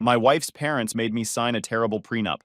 My wife's parents made me sign a terrible prenup.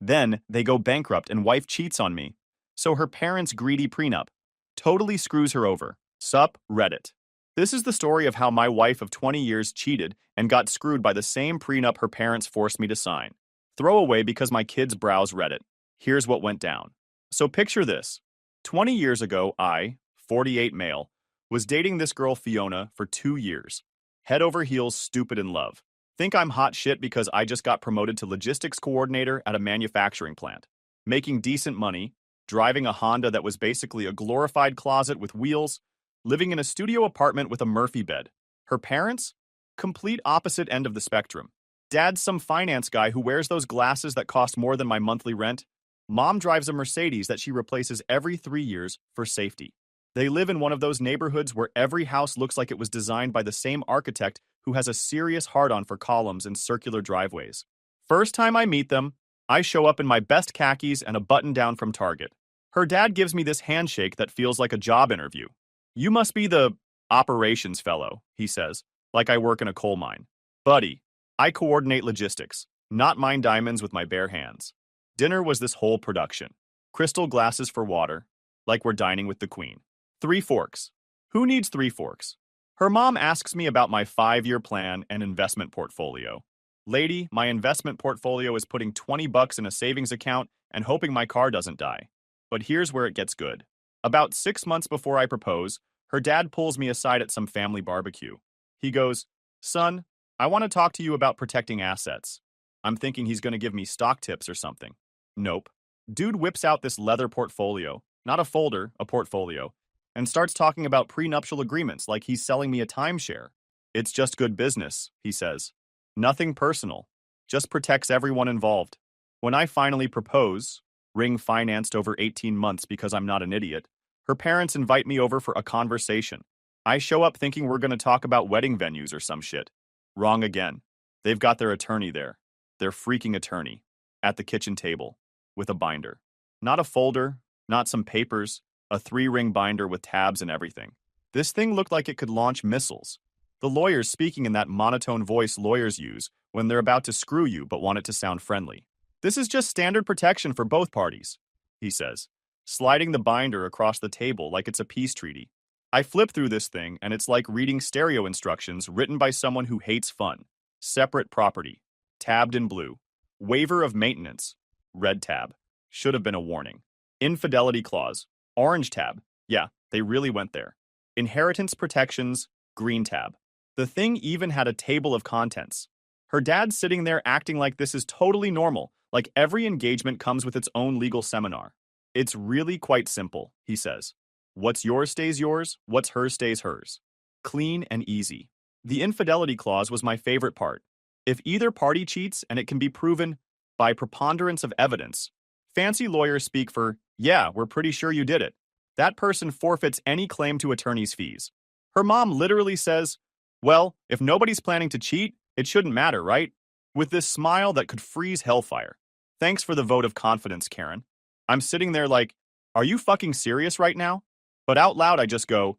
Then they go bankrupt and wife cheats on me. So her parents' greedy prenup totally screws her over. Sup, Reddit. This is the story of how my wife of 20 years cheated and got screwed by the same prenup her parents forced me to sign. Throw away because my kids browse Reddit. Here's what went down. So picture this. 20 years ago, I, 48 male, was dating this girl Fiona for 2 years. Head over heels stupid in love. Think I'm hot shit because I just got promoted to logistics coordinator at a manufacturing plant. Making decent money, driving a Honda that was basically a glorified closet with wheels, living in a studio apartment with a Murphy bed. Her parents? Complete opposite end of the spectrum. Dad's some finance guy who wears those glasses that cost more than my monthly rent. Mom drives a Mercedes that she replaces every 3 years for safety. They live in one of those neighborhoods where every house looks like it was designed by the same architect who has a serious hard-on for columns and circular driveways. First time I meet them, I show up in my best khakis and a button-down from Target. Her dad gives me this handshake that feels like a job interview. You must be the operations fellow, he says, like I work in a coal mine. Buddy, I coordinate logistics, not mine diamonds with my bare hands. Dinner was this whole production. Crystal glasses for water, like we're dining with the queen. 3 forks. Who needs 3 forks? Her mom asks me about my 5-year plan and investment portfolio. Lady, my investment portfolio is putting $20 in a savings account and hoping my car doesn't die. But here's where it gets good. About 6 months before I propose, her dad pulls me aside at some family barbecue. He goes, "Son, I want to talk to you about protecting assets." I'm thinking he's going to give me stock tips or something. Nope. Dude whips out this leather portfolio, not a folder, a portfolio, and starts talking about prenuptial agreements like he's selling me a timeshare. It's just good business, he says. Nothing personal. Just protects everyone involved. When I finally propose, ring financed over 18 months because I'm not an idiot, her parents invite me over for a conversation. I show up thinking we're going to talk about wedding venues or some shit. Wrong again. They've got their attorney there. Their freaking attorney. At the kitchen table. With a binder. Not a folder, not some papers, a 3-ring binder with tabs and everything. This thing looked like it could launch missiles. The lawyer's speaking in that monotone voice lawyers use when they're about to screw you but want it to sound friendly. This is just standard protection for both parties, he says, sliding the binder across the table like it's a peace treaty. I flip through this thing and it's like reading stereo instructions written by someone who hates fun. Separate property. Tabbed in blue. Waiver of maintenance. Red tab. Should have been a warning. Infidelity clause. Orange tab. Yeah, they really went there. Inheritance protections. Green tab. The thing even had a table of contents. Her dad's sitting there acting like this is totally normal, like every engagement comes with its own legal seminar. It's really quite simple, he says. What's yours stays yours, what's hers stays hers. Clean and easy. The infidelity clause was my favorite part. If either party cheats and it can be proven by preponderance of evidence, fancy lawyers speak for, yeah, we're pretty sure you did it. That person forfeits any claim to attorney's fees. Her mom literally says, well, if nobody's planning to cheat, it shouldn't matter, right? With this smile that could freeze hellfire. Thanks for the vote of confidence, Karen. I'm sitting there like, are you fucking serious right now? But out loud I just go,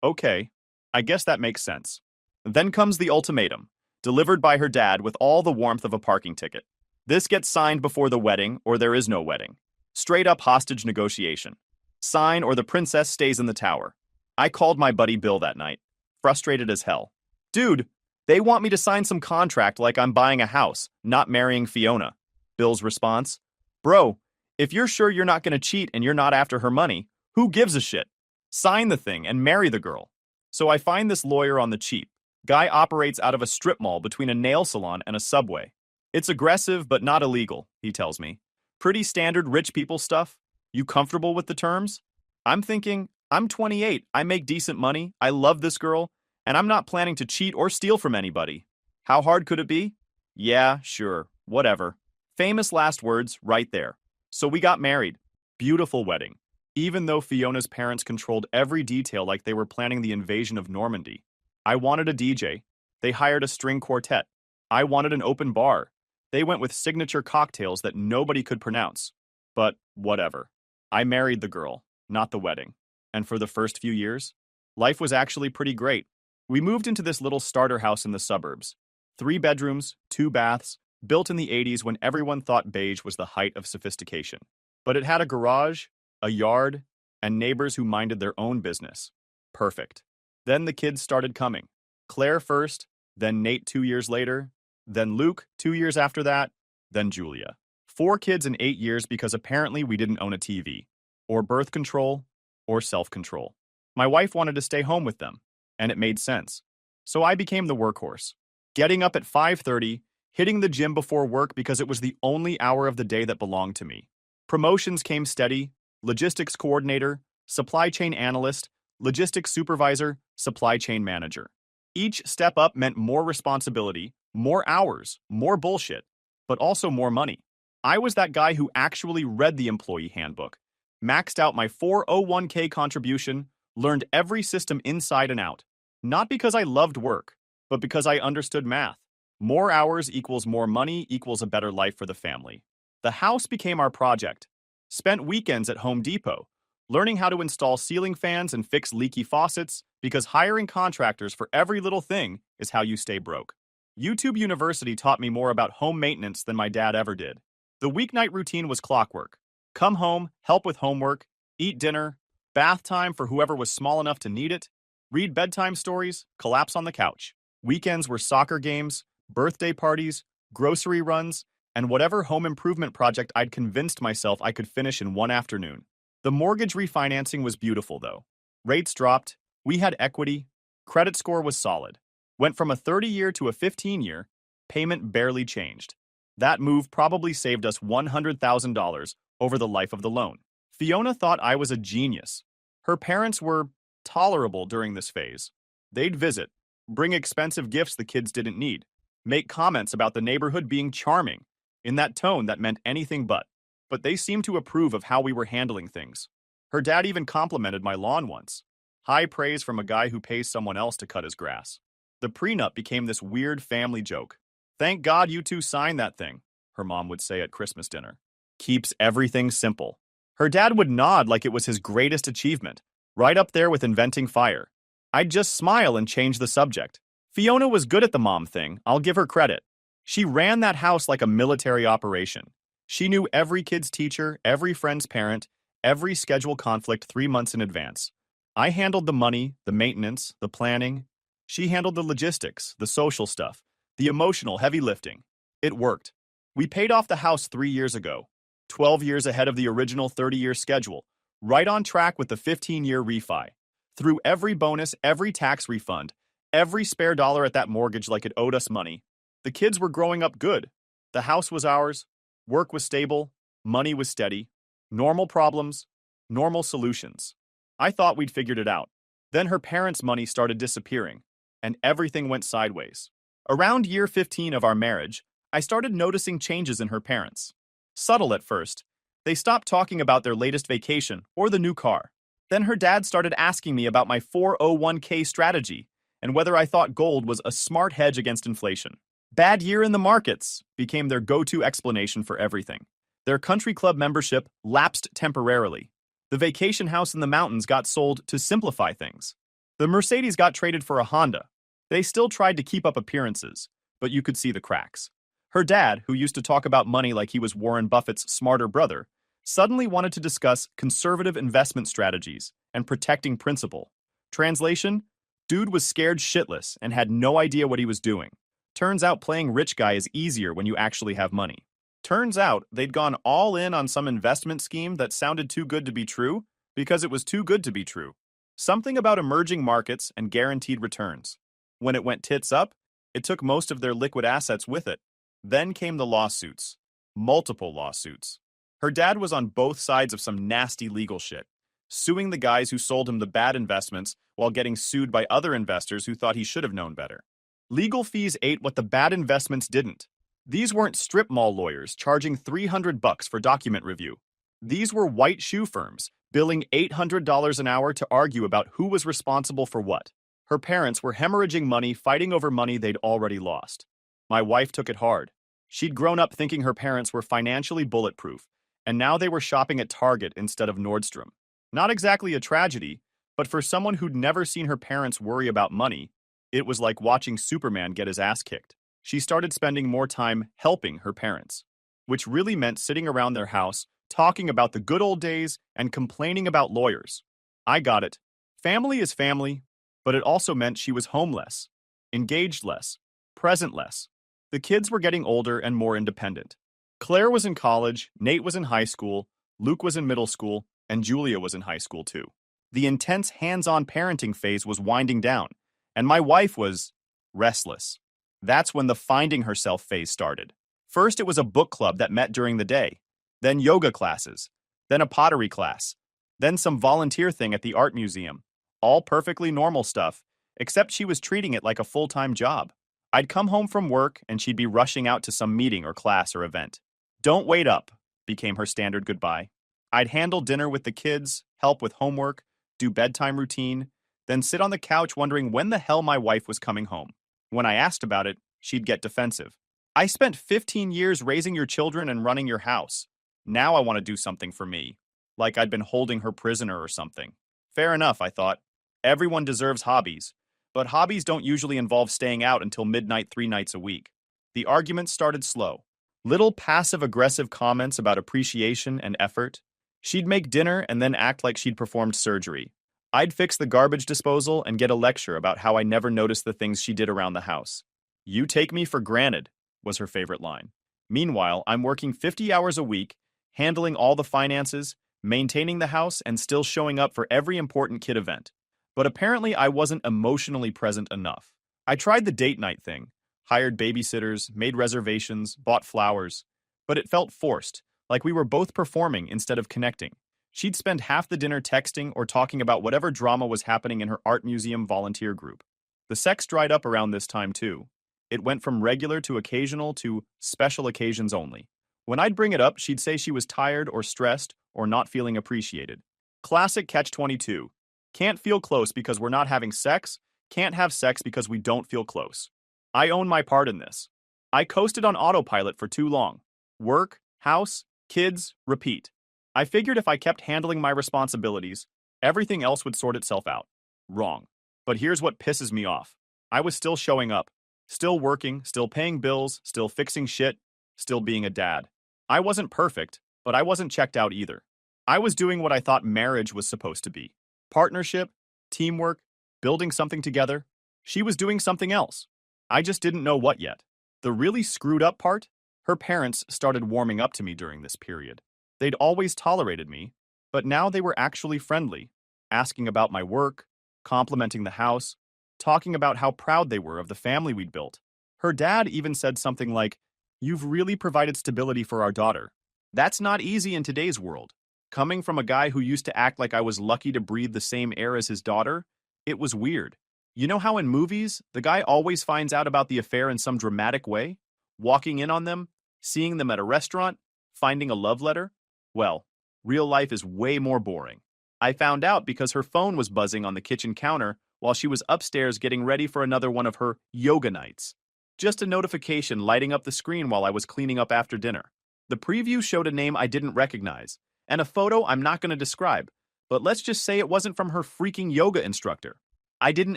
okay. I guess that makes sense. Then comes the ultimatum, delivered by her dad with all the warmth of a parking ticket. This gets signed before the wedding or there is no wedding. Straight up hostage negotiation. Sign or the princess stays in the tower. I called my buddy Bill that night, frustrated as hell. Dude, they want me to sign some contract like I'm buying a house, not marrying Fiona. Bill's response, bro, if you're sure you're not going to cheat and you're not after her money, who gives a shit? Sign the thing and marry the girl. So I find this lawyer on the cheap. Guy operates out of a strip mall between a nail salon and a Subway. It's aggressive but not illegal, he tells me. Pretty standard rich people stuff. You comfortable with the terms? I'm thinking, I'm 28, I make decent money, I love this girl, and I'm not planning to cheat or steal from anybody. How hard could it be? Yeah, sure, whatever. Famous last words right there. So we got married. Beautiful wedding. Even though Fiona's parents controlled every detail like they were planning the invasion of Normandy. I wanted a DJ. They hired a string quartet. I wanted an open bar. They went with signature cocktails that nobody could pronounce. But whatever. I married the girl, not the wedding. And for the first few years, life was actually pretty great. We moved into this little starter house in the suburbs. 3 bedrooms, 2 baths, built in the 80s when everyone thought beige was the height of sophistication. But it had a garage, a yard, and neighbors who minded their own business. Perfect. Then the kids started coming. Claire first, then Nate 2 years later, then Luke 2 years after that, then Julia. 4 kids in 8 years because apparently we didn't own a TV, or birth control, or self-control. My wife wanted to stay home with them, and it made sense. So I became the workhorse, getting up at 5:30, hitting the gym before work because it was the only hour of the day that belonged to me. Promotions came steady: logistics coordinator, supply chain analyst, logistics supervisor, supply chain manager. Each step up meant more responsibility, more hours, more bullshit, but also more money. I was that guy who actually read the employee handbook, maxed out my 401k contribution, learned every system inside and out. Not because I loved work, but because I understood math. More hours equals more money equals a better life for the family. The house became our project. Spent weekends at Home Depot, learning how to install ceiling fans and fix leaky faucets, because hiring contractors for every little thing is how you stay broke. YouTube University taught me more about home maintenance than my dad ever did. The weeknight routine was clockwork. Come home, help with homework, eat dinner, bath time for whoever was small enough to need it, read bedtime stories, collapse on the couch. Weekends were soccer games, birthday parties, grocery runs, and whatever home improvement project I'd convinced myself I could finish in one afternoon. The mortgage refinancing was beautiful, though. Rates dropped, we had equity, credit score was solid. Went from a 30-year to a 15-year, payment barely changed. That move probably saved us $100,000 over the life of the loan. Fiona thought I was a genius. Her parents were tolerable during this phase. They'd visit, bring expensive gifts the kids didn't need, make comments about the neighborhood being charming, in that tone that meant anything but. But they seemed to approve of how we were handling things. Her dad even complimented my lawn once. High praise from a guy who pays someone else to cut his grass. The prenup became this weird family joke. "Thank God you two signed that thing," her mom would say at Christmas dinner. "Keeps everything simple." Her dad would nod like it was his greatest achievement, right up there with inventing fire. I'd just smile and change the subject. Fiona was good at the mom thing, I'll give her credit. She ran that house like a military operation. She knew every kid's teacher, every friend's parent, every schedule conflict 3 months in advance. I handled the money, the maintenance, the planning. She handled the logistics, the social stuff, the emotional heavy lifting. It worked. We paid off the house 3 years ago, 12 years ahead of the original 30-year schedule, right on track with the 15-year refi. Through every bonus, every tax refund, every spare dollar at that mortgage like it owed us money. The kids were growing up good. The house was ours. Work was stable. Money was steady. Normal problems. Normal solutions. I thought we'd figured it out. Then her parents' money started disappearing, and everything went sideways. Around year 15 of our marriage, I started noticing changes in her parents. Subtle at first. They stopped talking about their latest vacation or the new car. Then her dad started asking me about my 401k strategy and whether I thought gold was a smart hedge against inflation. Bad year in the markets became their go-to explanation for everything. Their country club membership lapsed temporarily. The vacation house in the mountains got sold to simplify things. The Mercedes got traded for a Honda. They still tried to keep up appearances, but you could see the cracks. Her dad, who used to talk about money like he was Warren Buffett's smarter brother, suddenly wanted to discuss conservative investment strategies and protecting principal. Translation: dude was scared shitless and had no idea what he was doing. Turns out playing rich guy is easier when you actually have money. Turns out they'd gone all in on some investment scheme that sounded too good to be true because it was too good to be true. Something about emerging markets and guaranteed returns. When it went tits up, it took most of their liquid assets with it. Then came the lawsuits. Multiple lawsuits. Her dad was on both sides of some nasty legal shit, suing the guys who sold him the bad investments while getting sued by other investors who thought he should have known better. Legal fees ate what the bad investments didn't. These weren't strip mall lawyers charging $300 for document review. These were white shoe firms billing $800 an hour to argue about who was responsible for what. Her parents were hemorrhaging money fighting over money they'd already lost. My wife took it hard. She'd grown up thinking her parents were financially bulletproof, and now they were shopping at Target instead of Nordstrom. Not exactly a tragedy, but for someone who'd never seen her parents worry about money, it was like watching Superman get his ass kicked. She started spending more time helping her parents, which really meant sitting around their house, talking about the good old days and complaining about lawyers. I got it. Family is family, but it also meant she was home less, engaged less, present less. The kids were getting older and more independent. Claire was in college, Nate was in high school, Luke was in middle school, and Julia was in high school too. The intense hands-on parenting phase was winding down, and my wife was restless. That's when the finding herself phase started. First, it was a book club that met during the day, then yoga classes, then a pottery class, then some volunteer thing at the art museum. All perfectly normal stuff, except she was treating it like a full-time job. I'd come home from work and she'd be rushing out to some meeting or class or event. Don't wait up, became her standard goodbye. I'd handle dinner with the kids, help with homework, do bedtime routine, then sit on the couch wondering when the hell my wife was coming home. When I asked about it, she'd get defensive. I spent 15 years raising your children and running your house. Now I want to do something for me. Like I'd been holding her prisoner or something. Fair enough, I thought. Everyone deserves hobbies. But hobbies don't usually involve staying out until midnight 3 nights a week. The arguments started slow. Little passive-aggressive comments about appreciation and effort. She'd make dinner and then act like she'd performed surgery. I'd fix the garbage disposal and get a lecture about how I never noticed the things she did around the house. "You take me for granted," was her favorite line. Meanwhile, I'm working 50 hours a week, handling all the finances, maintaining the house, and still showing up for every important kid event. But apparently I wasn't emotionally present enough. I tried the date night thing, hired babysitters, made reservations, bought flowers, but it felt forced, like we were both performing instead of connecting. She'd spend half the dinner texting or talking about whatever drama was happening in her art museum volunteer group. The sex dried up around this time too. It went from regular to occasional to special occasions only. When I'd bring it up, she'd say she was tired or stressed or not feeling appreciated. Classic catch-22. Can't feel close because we're not having sex, can't have sex because we don't feel close. I own my part in this. I coasted on autopilot for too long. Work, house, kids, repeat. I figured if I kept handling my responsibilities, everything else would sort itself out. Wrong. But here's what pisses me off. I was still showing up, still working, still paying bills, still fixing shit, still being a dad. I wasn't perfect, but I wasn't checked out either. I was doing what I thought marriage was supposed to be. Partnership, teamwork, building something together. She was doing something else. I just didn't know what yet. The really screwed up part? Her parents started warming up to me during this period. They'd always tolerated me, but now they were actually friendly, asking about my work, complimenting the house, talking about how proud they were of the family we'd built. Her dad even said something like, "You've really provided stability for our daughter." That's not easy in today's world. Coming from a guy who used to act like I was lucky to breathe the same air as his daughter, it was weird. You know how in movies, the guy always finds out about the affair in some dramatic way? Walking in on them, seeing them at a restaurant, finding a love letter? Well, real life is way more boring. I found out because her phone was buzzing on the kitchen counter while she was upstairs getting ready for another one of her yoga nights. Just a notification lighting up the screen while I was cleaning up after dinner. The preview showed a name I didn't recognize, and a photo I'm not going to describe, but let's just say it wasn't from her freaking yoga instructor. I didn't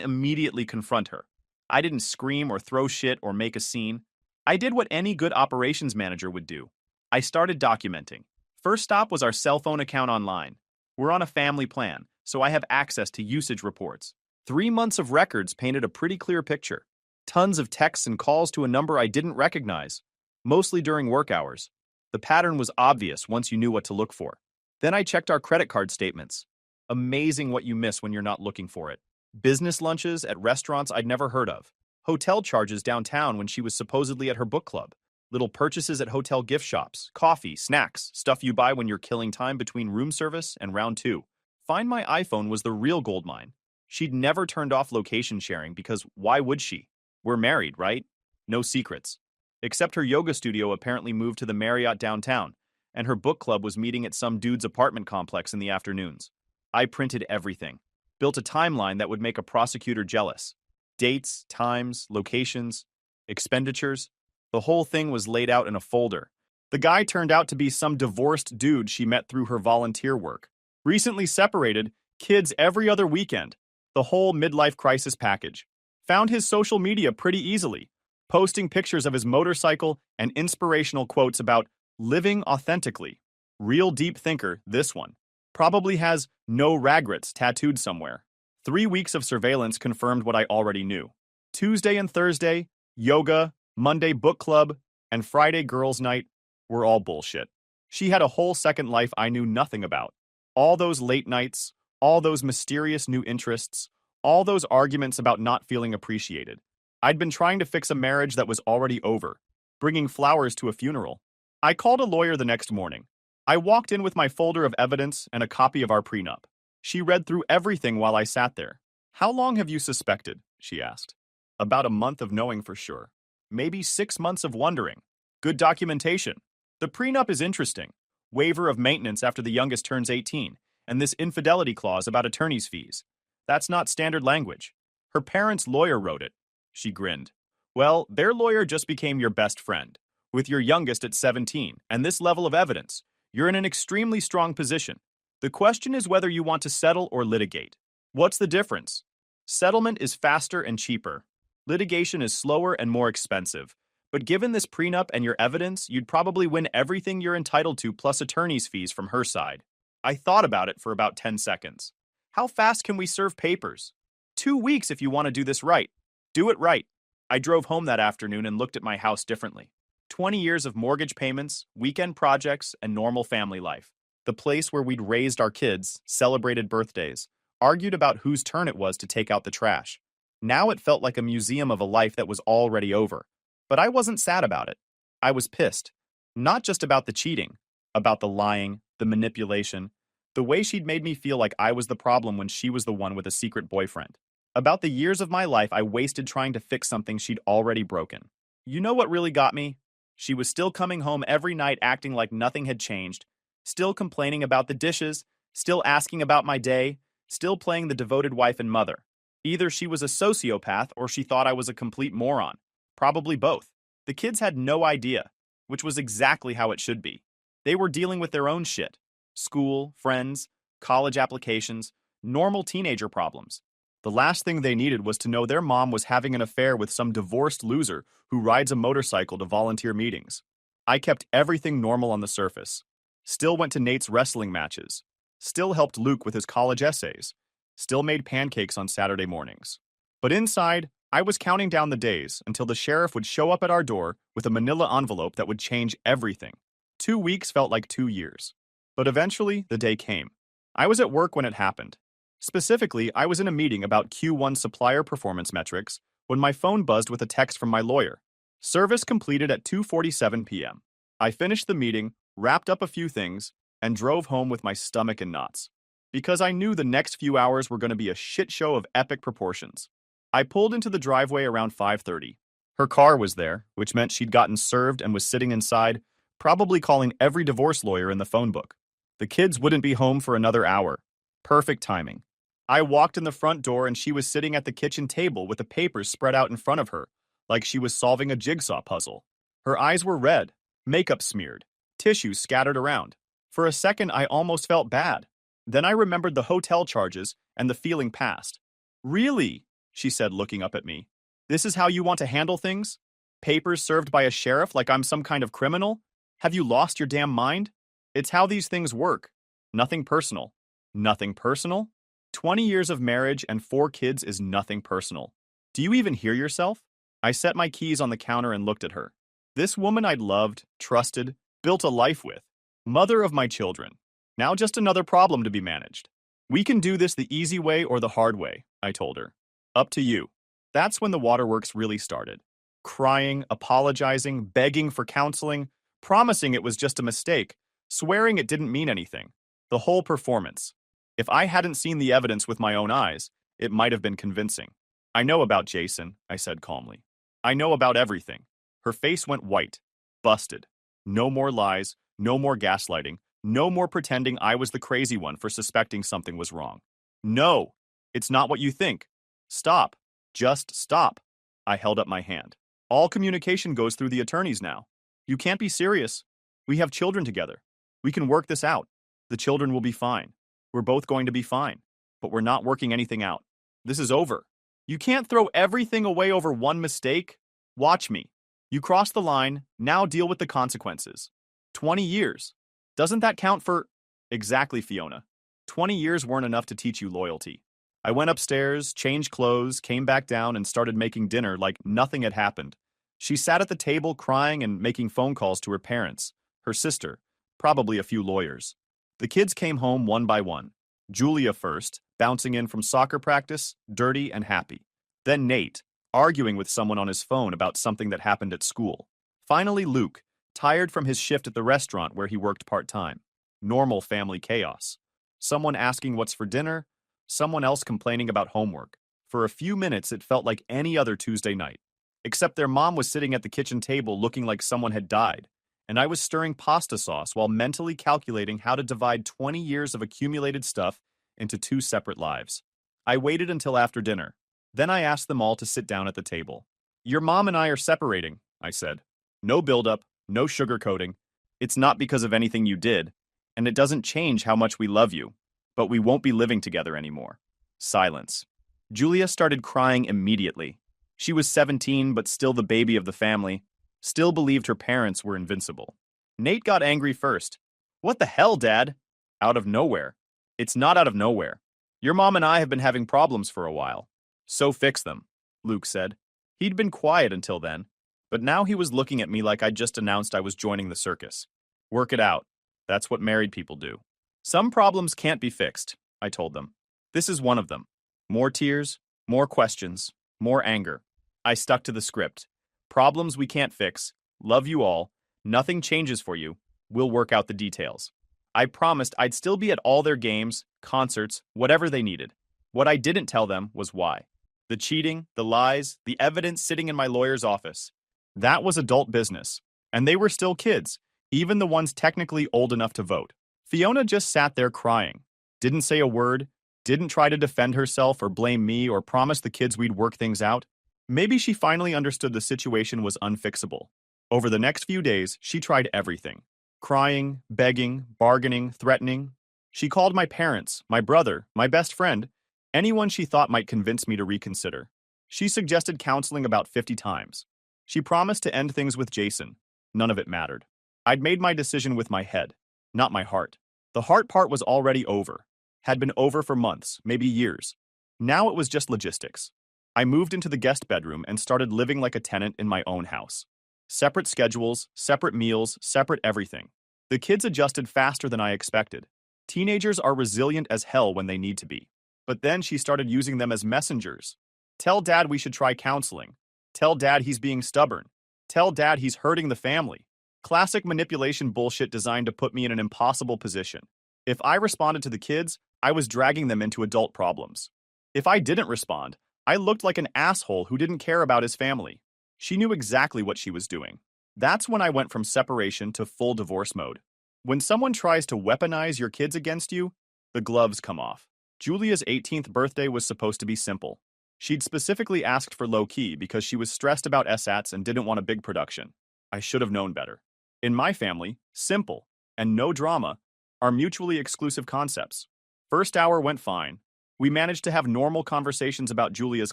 immediately confront her. I didn't scream or throw shit or make a scene. I did what any good operations manager would do. I started documenting. First stop was our cell phone account online. We're on a family plan, so I have access to usage reports. 3 months of records painted a pretty clear picture. Tons of texts and calls to a number I didn't recognize, mostly during work hours. The pattern was obvious once you knew what to look for. Then I checked our credit card statements. Amazing what you miss when you're not looking for it. Business lunches at restaurants I'd never heard of. Hotel charges downtown when she was supposedly at her book club. Little purchases at hotel gift shops, coffee, snacks, stuff you buy when you're killing time between room service and round 2. Find My iPhone was the real goldmine. She'd never turned off location sharing because why would she? We're married, right? No secrets. Except her yoga studio apparently moved to the Marriott downtown, and her book club was meeting at some dude's apartment complex in the afternoons. I printed everything. Built a timeline that would make a prosecutor jealous. Dates, times, locations, expenditures. The whole thing was laid out in a folder. The guy turned out to be some divorced dude she met through her volunteer work. Recently separated, kids every other weekend. The whole midlife crisis package. Found his social media pretty easily. posting pictures of his motorcycle and inspirational quotes about living authentically. Real deep thinker, this one. Probably has no regrets tattooed somewhere. 3 weeks of surveillance confirmed what I already knew. Tuesday and Thursday, yoga, Monday book club, and Friday girls' night were all bullshit. She had a whole second life I knew nothing about. All those late nights, all those mysterious new interests, all those arguments about not feeling appreciated. I'd been trying to fix a marriage that was already over, bringing flowers to a funeral. I called a lawyer the next morning. I walked in with my folder of evidence and a copy of our prenup. She read through everything while I sat there. "How long have you suspected?" she asked. "About a month of knowing for sure. Maybe 6 months of wondering. Good documentation. The prenup is interesting. Waiver of maintenance after the youngest turns 18, and this infidelity clause about attorney's fees. That's not standard language. Her parents' lawyer wrote it." She grinned. "Well, their lawyer just became your best friend. With your youngest at 17, and this level of evidence, you're in an extremely strong position. The question is whether you want to settle or litigate. What's the difference? Settlement is faster and cheaper. Litigation is slower and more expensive. But given this prenup and your evidence, you'd probably win everything you're entitled to plus attorney's fees from her side." I thought about it for about 10 seconds. "How fast can we serve papers?" 2 weeks if you want to do this right. Do it right." I drove home that afternoon and looked at my house differently. 20 years of mortgage payments, weekend projects, and normal family life. The place where we'd raised our kids, celebrated birthdays, argued about whose turn it was to take out the trash. Now it felt like a museum of a life that was already over. But I wasn't sad about it. I was pissed. Not just about the cheating, about the lying, the manipulation, the way she'd made me feel like I was the problem when she was the one with a secret boyfriend. About the years of my life I wasted trying to fix something she'd already broken. You know what really got me? She was still coming home every night acting like nothing had changed, still complaining about the dishes, still asking about my day, still playing the devoted wife and mother. Either she was a sociopath or she thought I was a complete moron. Probably both. The kids had no idea, which was exactly how it should be. They were dealing with their own shit. School, friends, college applications, normal teenager problems. The last thing they needed was to know their mom was having an affair with some divorced loser who rides a motorcycle to volunteer meetings. I kept everything normal on the surface. Still went to Nate's wrestling matches. Still helped Luke with his college essays. Still made pancakes on Saturday mornings. But inside, I was counting down the days until the sheriff would show up at our door with a manila envelope that would change everything. 2 weeks felt like 2 years. But eventually, the day came. I was at work when it happened. Specifically, I was in a meeting about Q1 supplier performance metrics when my phone buzzed with a text from my lawyer. Service completed at 2:47 p.m. I finished the meeting, wrapped up a few things, and drove home with my stomach in knots. Because I knew the next few hours were going to be a shit show of epic proportions. I pulled into the driveway around 5:30. Her car was there, which meant she'd gotten served and was sitting inside, probably calling every divorce lawyer in the phone book. The kids wouldn't be home for another hour. Perfect timing. I walked in the front door and she was sitting at the kitchen table with the papers spread out in front of her, like she was solving a jigsaw puzzle. Her eyes were red, makeup smeared, tissues scattered around. For a second, I almost felt bad. Then I remembered the hotel charges and the feeling passed. "Really?" she said, looking up at me. "This is how you want to handle things? Papers served by a sheriff like I'm some kind of criminal? Have you lost your damn mind? It's how these things work. Nothing personal." Nothing personal? 20 years of marriage and 4 kids is nothing personal. Do you even hear yourself? I set my keys on the counter and looked at her. This woman I'd loved, trusted, built a life with. Mother of my children. Now just another problem to be managed. "We can do this the easy way or the hard way," I told her. "Up to you." That's when the waterworks really started. Crying, apologizing, begging for counseling, promising it was just a mistake, swearing it didn't mean anything. The whole performance. If I hadn't seen the evidence with my own eyes, it might have been convincing. "I know about Jason," I said calmly. "I know about everything." Her face went white. Busted. No more lies, no more gaslighting, no more pretending I was the crazy one for suspecting something was wrong. "No, it's not what you think. Stop. Just stop." I held up my hand. "All communication goes through the attorneys now. You can't be serious. We have children together. We can work this out. The children will be fine. We're both going to be fine. But we're not working anything out. This is over. You can't throw everything away over one mistake." Watch me. You crossed the line, now deal with the consequences. 20 years. Doesn't that count for... Exactly, Fiona. 20 years weren't enough to teach you loyalty. I went upstairs, changed clothes, came back down, and started making dinner like nothing had happened. She sat at the table crying and making phone calls to her parents, her sister, probably a few lawyers. The kids came home one by one. Julia first, bouncing in from soccer practice, dirty and happy. Then Nate, arguing with someone on his phone about something that happened at school. Finally Luke, tired from his shift at the restaurant where he worked part-time. Normal family chaos. Someone asking what's for dinner, someone else complaining about homework. For a few minutes it felt like any other Tuesday night. Except their mom was sitting at the kitchen table looking like someone had died, and I was stirring pasta sauce while mentally calculating how to divide 20 years of accumulated stuff into 2 separate lives. I waited until after dinner. Then I asked them all to sit down at the table. Your mom and I are separating, I said. No buildup, no sugarcoating. It's not because of anything you did, and it doesn't change how much we love you, but we won't be living together anymore. Silence. Julia started crying immediately. She was 17, but still the baby of the family, still believed her parents were invincible. Nate got angry first. What the hell, Dad? Out of nowhere. It's not out of nowhere. Your mom and I have been having problems for a while. So fix them, Luke said. He'd been quiet until then, but now he was looking at me like I'd just announced I was joining the circus. Work it out. That's what married people do. Some problems can't be fixed, I told them. This is one of them. More tears, more questions, more anger. I stuck to the script. Problems we can't fix. Love you all. Nothing changes for you. We'll work out the details. I promised I'd still be at all their games, concerts, whatever they needed. What I didn't tell them was why. The cheating, the lies, the evidence sitting in my lawyer's office. That was adult business. And they were still kids, even the ones technically old enough to vote. Fiona just sat there crying. Didn't say a word, didn't try to defend herself or blame me or promise the kids we'd work things out. Maybe she finally understood the situation was unfixable. Over the next few days, she tried everything. Crying, begging, bargaining, threatening. She called my parents, my brother, my best friend, anyone she thought might convince me to reconsider. She suggested counseling about 50 times. She promised to end things with Jason. None of it mattered. I'd made my decision with my head, not my heart. The heart part was already over. Had been over for months, maybe years. Now it was just logistics. I moved into the guest bedroom and started living like a tenant in my own house. Separate schedules, separate meals, separate everything. The kids adjusted faster than I expected. Teenagers are resilient as hell when they need to be. But then she started using them as messengers. Tell Dad we should try counseling. Tell Dad he's being stubborn. Tell Dad he's hurting the family. Classic manipulation bullshit designed to put me in an impossible position. If I responded to the kids, I was dragging them into adult problems. If I didn't respond, I looked like an asshole who didn't care about his family. She knew exactly what she was doing. That's when I went from separation to full divorce mode. When someone tries to weaponize your kids against you, the gloves come off. Julia's 18th birthday was supposed to be simple. She'd specifically asked for low-key because she was stressed about SATs and didn't want a big production. I should have known better. In my family, simple and no drama are mutually exclusive concepts. First hour went fine. We managed to have normal conversations about Julia's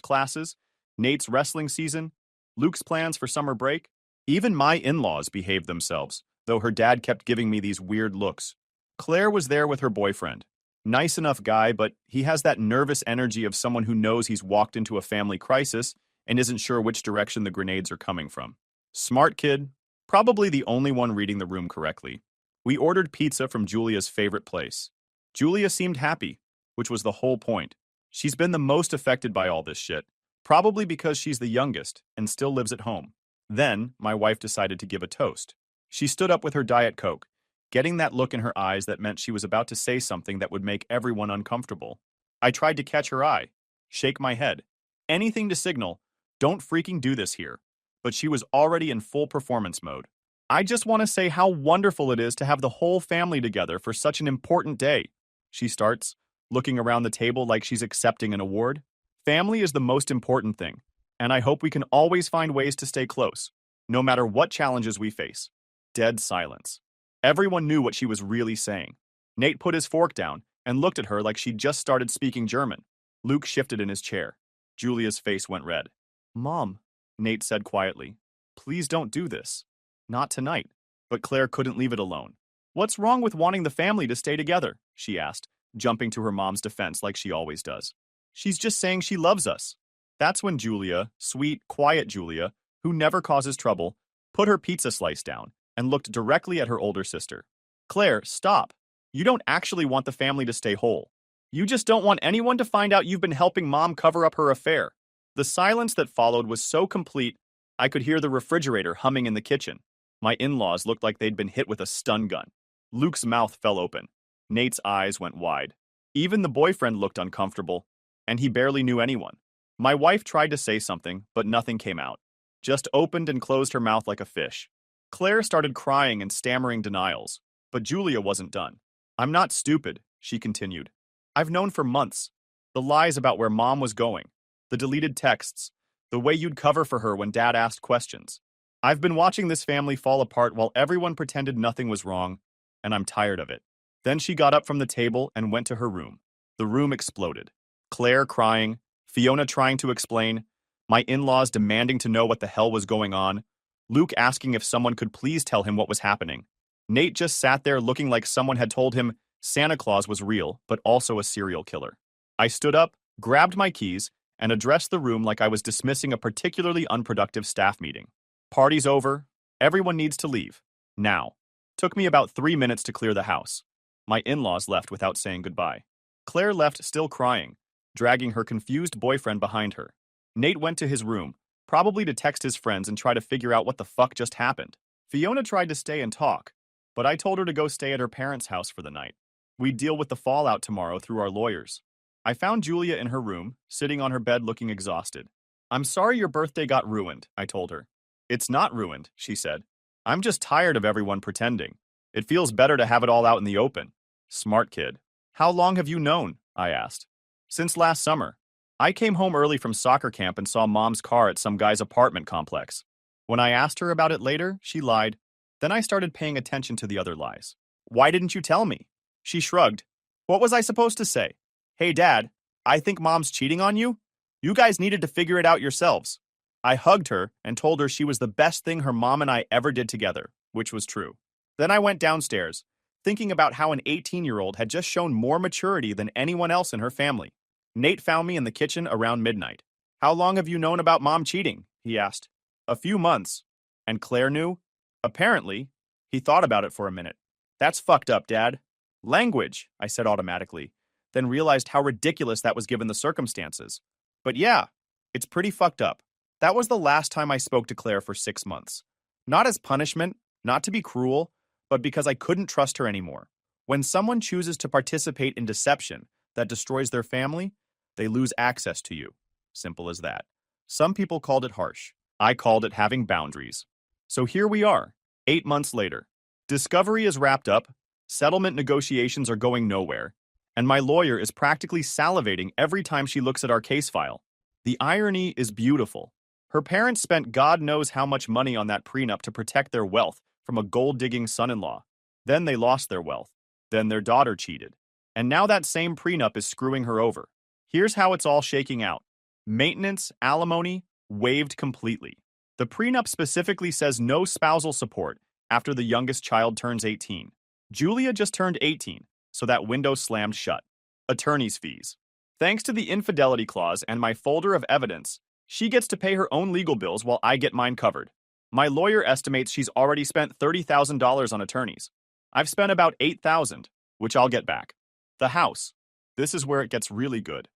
classes, Nate's wrestling season, Luke's plans for summer break. Even my in-laws behaved themselves, though her dad kept giving me these weird looks. Claire was there with her boyfriend. Nice enough guy, but he has that nervous energy of someone who knows he's walked into a family crisis and isn't sure which direction the grenades are coming from. Smart kid, probably the only one reading the room correctly. We ordered pizza from Julia's favorite place. Julia seemed happy, which was the whole point. She's been the most affected by all this shit, probably because she's the youngest and still lives at home. Then, my wife decided to give a toast. She stood up with her Diet Coke, getting that look in her eyes that meant she was about to say something that would make everyone uncomfortable. I tried to catch her eye, shake my head. Anything to signal, don't freaking do this here. But she was already in full performance mode. I just want to say how wonderful it is to have the whole family together for such an important day, she starts, looking around the table like she's accepting an award. Family is the most important thing, and I hope we can always find ways to stay close, no matter what challenges we face. Dead silence. Everyone knew what she was really saying. Nate put his fork down and looked at her like she'd just started speaking German. Luke shifted in his chair. Julia's face went red. Mom, Nate said quietly. Please don't do this. Not tonight. But Claire couldn't leave it alone. What's wrong with wanting the family to stay together? She asked, jumping to her mom's defense like she always does. She's just saying she loves us. That's when Julia, sweet, quiet Julia, who never causes trouble, put her pizza slice down and looked directly at her older sister. Claire, stop. You don't actually want the family to stay whole. You just don't want anyone to find out you've been helping Mom cover up her affair. The silence that followed was so complete, I could hear the refrigerator humming in the kitchen. My in-laws looked like they'd been hit with a stun gun. Luke's mouth fell open. Nate's eyes went wide. Even the boyfriend looked uncomfortable, and he barely knew anyone. My wife tried to say something, but nothing came out. Just opened and closed her mouth like a fish. Claire started crying and stammering denials, but Julia wasn't done. I'm not stupid, she continued. I've known for months. The lies about where Mom was going, the deleted texts, the way you'd cover for her when Dad asked questions. I've been watching this family fall apart while everyone pretended nothing was wrong, and I'm tired of it. Then she got up from the table and went to her room. The room exploded. Claire crying, Fiona trying to explain, my in-laws demanding to know what the hell was going on, Luke asking if someone could please tell him what was happening. Nate just sat there looking like someone had told him Santa Claus was real, but also a serial killer. I stood up, grabbed my keys, and addressed the room like I was dismissing a particularly unproductive staff meeting. Party's over. Everyone needs to leave. Now. Took me about 3 minutes to clear the house. My in-laws left without saying goodbye. Claire left still crying, dragging her confused boyfriend behind her. Nate went to his room, probably to text his friends and try to figure out what the fuck just happened. Fiona tried to stay and talk, but I told her to go stay at her parents' house for the night. We'd deal with the fallout tomorrow through our lawyers. I found Julia in her room, sitting on her bed looking exhausted. I'm sorry your birthday got ruined, I told her. It's not ruined, she said. I'm just tired of everyone pretending. It feels better to have it all out in the open. Smart kid. How long have you known? I asked. Since last summer. I came home early from soccer camp and saw Mom's car at some guy's apartment complex. When I asked her about it later, she lied. Then I started paying attention to the other lies. Why didn't you tell me? She shrugged. What was I supposed to say? Hey, Dad, I think Mom's cheating on you? You guys needed to figure it out yourselves. I hugged her and told her she was the best thing her mom and I ever did together, which was true. Then I went downstairs, thinking about how an 18-year-old had just shown more maturity than anyone else in her family. Nate found me in the kitchen around midnight. How long have you known about Mom cheating? He asked. A few months. And Claire knew? Apparently. He thought about it for a minute. That's fucked up, Dad. Language, I said automatically, then realized how ridiculous that was given the circumstances. But yeah, it's pretty fucked up. That was the last time I spoke to Claire for 6 months. Not as punishment, not to be cruel, but because I couldn't trust her anymore. When someone chooses to participate in deception that destroys their family, they lose access to you. Simple as that. Some people called it harsh. I called it having boundaries. So here we are, 8 months later. Discovery is wrapped up, settlement negotiations are going nowhere, and my lawyer is practically salivating every time she looks at our case file. The irony is beautiful. Her parents spent God knows how much money on that prenup to protect their wealth from a gold-digging son-in-law. Then they lost their wealth. Then their daughter cheated. And now that same prenup is screwing her over. Here's how it's all shaking out. Maintenance, alimony, waived completely. The prenup specifically says no spousal support after the youngest child turns 18. Julia just turned 18, so that window slammed shut. Attorney's fees. Thanks to the infidelity clause and my folder of evidence, she gets to pay her own legal bills while I get mine covered. My lawyer estimates she's already spent $30,000 on attorneys. I've spent about $8,000, which I'll get back. The house. This is where it gets really good.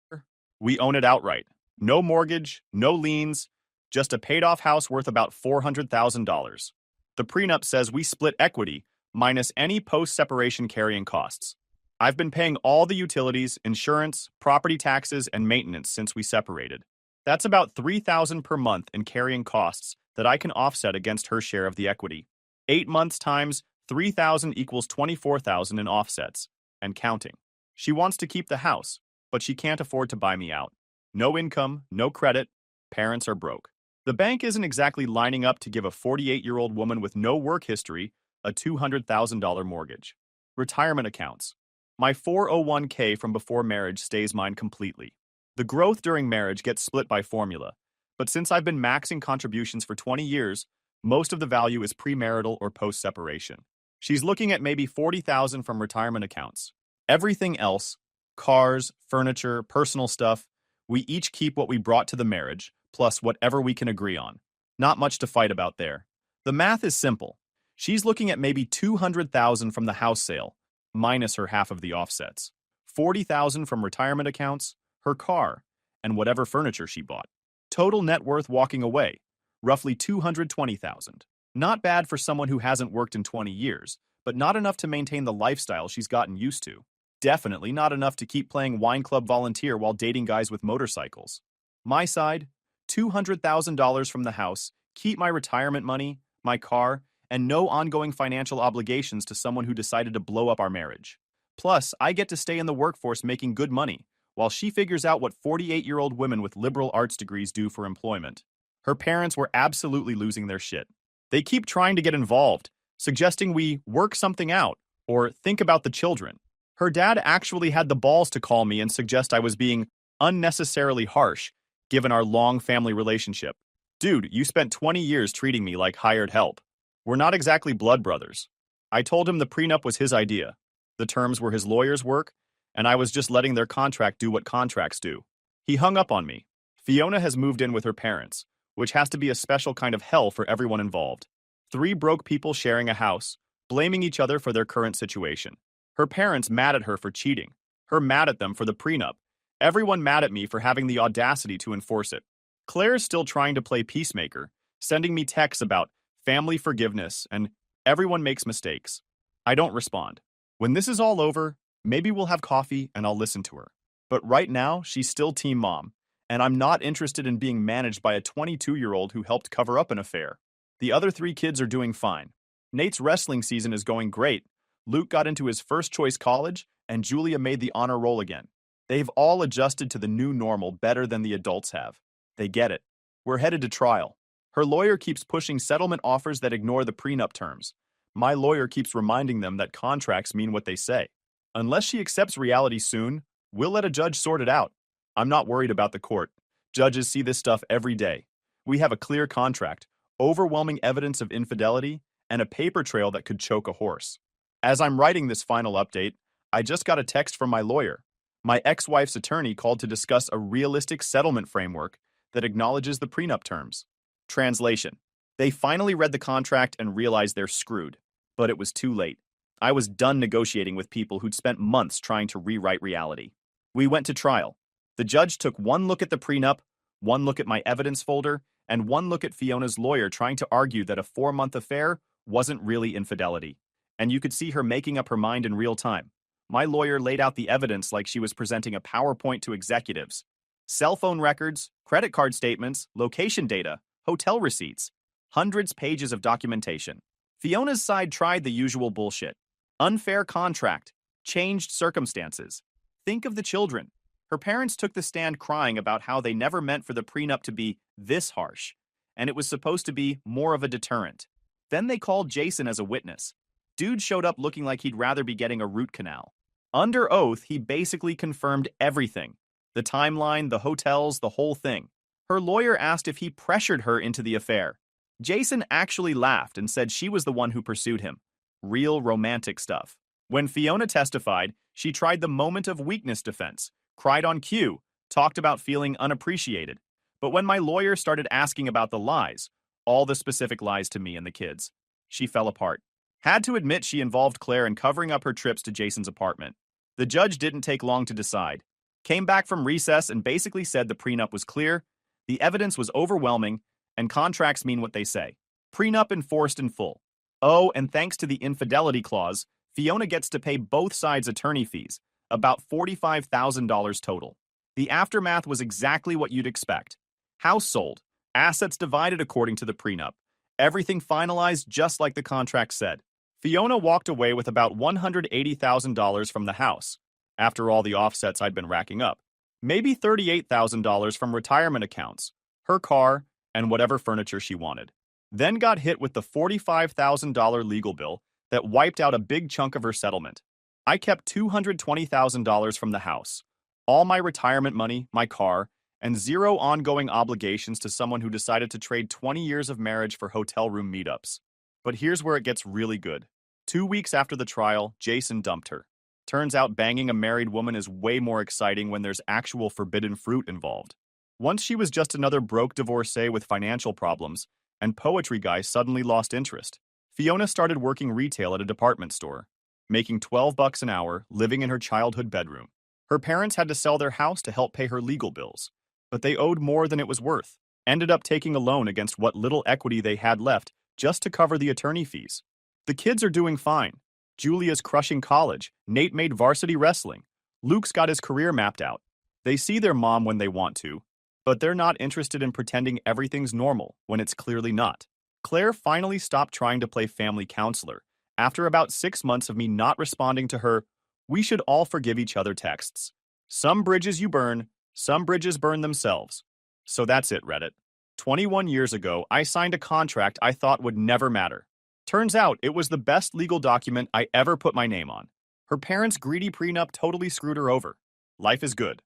We own it outright. No mortgage, no liens, just a paid-off house worth about $400,000. The prenup says we split equity, minus any post-separation carrying costs. I've been paying all the utilities, insurance, property taxes, and maintenance since we separated. That's about $3,000 per month in carrying costs that I can offset against her share of the equity. 8 months times $3,000 equals $24,000 in offsets, and counting. She wants to keep the house, but she can't afford to buy me out. No income, no credit, parents are broke. The bank isn't exactly lining up to give a 48-year-old woman with no work history a $200,000 mortgage. Retirement accounts. My 401k from before marriage stays mine completely. The growth during marriage gets split by formula, But since I've been maxing contributions for 20 years, most of the value is premarital or post-separation. She's looking at maybe $40,000 from retirement accounts. Everything else, cars, furniture, personal stuff, we each keep what we brought to the marriage, plus whatever we can agree on. Not much to fight about there. The math is simple. She's looking at maybe $200,000 from the house sale, minus her half of the offsets. $40,000 from retirement accounts, her car, and whatever furniture she bought. Total net worth walking away, roughly $220,000. Not bad for someone who hasn't worked in 20 years, but not enough to maintain the lifestyle she's gotten used to. Definitely not enough to keep playing wine club volunteer while dating guys with motorcycles. My side, $200,000 from the house, keep my retirement money, my car, and no ongoing financial obligations to someone who decided to blow up our marriage. Plus, I get to stay in the workforce making good money, while she figures out what 48-year-old women with liberal arts degrees do for employment. Her parents were absolutely losing their shit. They keep trying to get involved, suggesting we work something out or think about the children. Her dad actually had the balls to call me and suggest I was being unnecessarily harsh, given our long family relationship. Dude, you spent 20 years treating me like hired help. We're not exactly blood brothers. I told him the prenup was his idea. The terms were his lawyer's work, and I was just letting their contract do what contracts do. He hung up on me. Fiona has moved in with her parents, which has to be a special kind of hell for everyone involved. 3 broke people sharing a house, blaming each other for their current situation. Her parents mad at her for cheating. Her mad at them for the prenup. Everyone mad at me for having the audacity to enforce it. Claire's still trying to play peacemaker, sending me texts about family forgiveness and everyone makes mistakes. I don't respond. When this is all over, maybe we'll have coffee and I'll listen to her. But right now, she's still team mom, and I'm not interested in being managed by a 22-year-old who helped cover up an affair. The other 3 kids are doing fine. Nate's wrestling season is going great. Luke got into his first choice college, and Julia made the honor roll again. They've all adjusted to the new normal better than the adults have. They get it. We're headed to trial. Her lawyer keeps pushing settlement offers that ignore the prenup terms. My lawyer keeps reminding them that contracts mean what they say. Unless she accepts reality soon, we'll let a judge sort it out. I'm not worried about the court. Judges see this stuff every day. We have a clear contract, overwhelming evidence of infidelity, and a paper trail that could choke a horse. As I'm writing this final update, I just got a text from my lawyer. My ex-wife's attorney called to discuss a realistic settlement framework that acknowledges the prenup terms. Translation: they finally read the contract and realized they're screwed. But it was too late. I was done negotiating with people who'd spent months trying to rewrite reality. We went to trial. The judge took one look at the prenup, one look at my evidence folder, and one look at Fiona's lawyer trying to argue that a 4-month affair wasn't really infidelity. And you could see her making up her mind in real time. My lawyer laid out the evidence like she was presenting a PowerPoint to executives. Cell phone records, credit card statements, location data, hotel receipts, hundreds of pages of documentation. Fiona's side tried the usual bullshit. Unfair contract, changed circumstances. Think of the children. Her parents took the stand crying about how they never meant for the prenup to be this harsh, and it was supposed to be more of a deterrent. Then they called Jason as a witness. Dude showed up looking like he'd rather be getting a root canal. Under oath, he basically confirmed everything. The timeline, the hotels, the whole thing. Her lawyer asked if he pressured her into the affair. Jason actually laughed and said she was the one who pursued him. Real romantic stuff. When Fiona testified, she tried the moment of weakness defense, cried on cue, talked about feeling unappreciated. But when my lawyer started asking about the lies, all the specific lies to me and the kids, she fell apart. Had to admit she involved Claire in covering up her trips to Jason's apartment. The judge didn't take long to decide. Came back from recess and basically said the prenup was clear, the evidence was overwhelming, and contracts mean what they say. Prenup enforced in full. Oh, and thanks to the infidelity clause, Fiona gets to pay both sides attorney fees, about $45,000 total. The aftermath was exactly what you'd expect. House sold, assets divided according to the prenup, everything finalized just like the contract said. Fiona walked away with about $180,000 from the house, after all the offsets I'd been racking up. Maybe $38,000 from retirement accounts, her car, and whatever furniture she wanted. Then got hit with the $45,000 legal bill that wiped out a big chunk of her settlement. I kept $220,000 from the house, all my retirement money, my car, and 0 ongoing obligations to someone who decided to trade 20 years of marriage for hotel room meetups. But here's where it gets really good. 2 weeks after the trial, Jason dumped her. Turns out banging a married woman is way more exciting when there's actual forbidden fruit involved. Once she was just another broke divorcee with financial problems, and poetry guy suddenly lost interest. Fiona started working retail at a department store, making $12 an hour, living in her childhood bedroom. Her parents had to sell their house to help pay her legal bills, but they owed more than it was worth. Ended up taking a loan against what little equity they had left just to cover the attorney fees. The kids are doing fine. Julia's crushing college, Nate made varsity wrestling, Luke's got his career mapped out. They see their mom when they want to, but they're not interested in pretending everything's normal when it's clearly not. Claire finally stopped trying to play family counselor after about 6 months of me not responding to her "we should all forgive each other" texts. Some bridges you burn, some bridges burn themselves. So that's it, Reddit. 21 years ago, I signed a contract I thought would never matter. Turns out it was the best legal document I ever put my name on. Her parents' greedy prenup totally screwed her over. Life is good.